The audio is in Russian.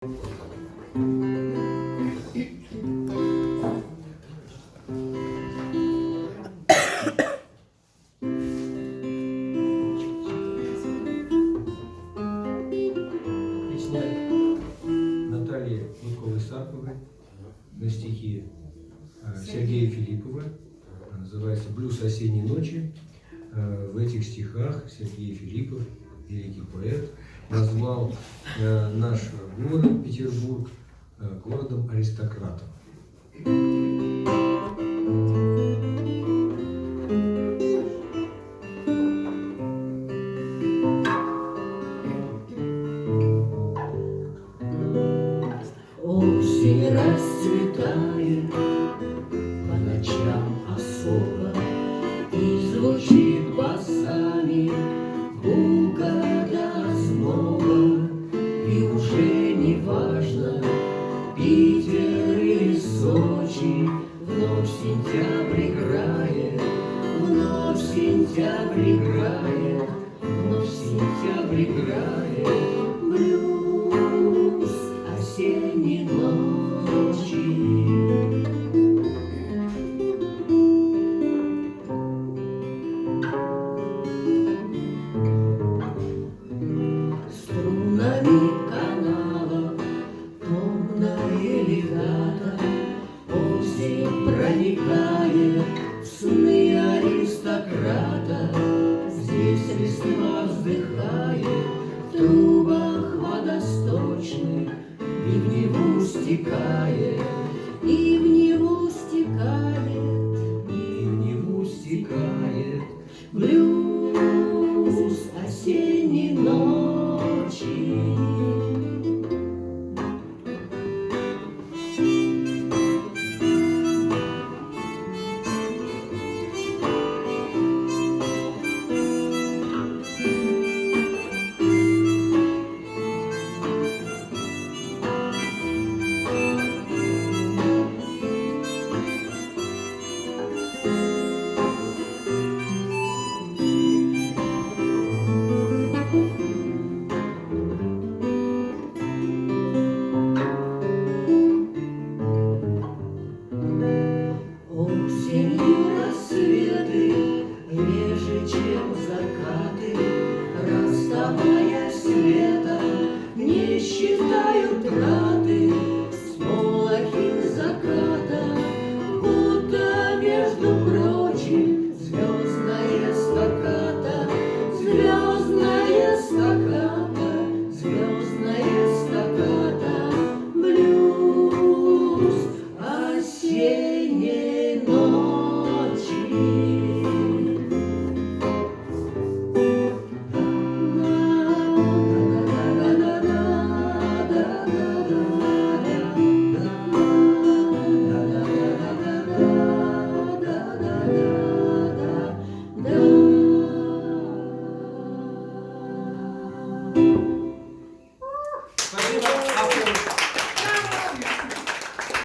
Песня Натальи Гудковой-Сарповой на стихи Сергея Филиппова. Называется «Блюз осенней ночи». В этих стихах Сергей Филиппов, великий поэт, назвал наш город Петербург городом аристократов. Осень расцветает по ночам особо, и звучит басами гулка до снова. И уже не важно, Питер или Сочи, вновь сентябрь играет, вновь сентябрь играет, вновь сентябрь играет блюз осенней ночи. Струнами каналов томная легата, осень проникает в сны аристократа. Здесь листва вздыхает в трубах водосточных, и в Неву стекает, и в Неву стекает, и в Неву стекает блюз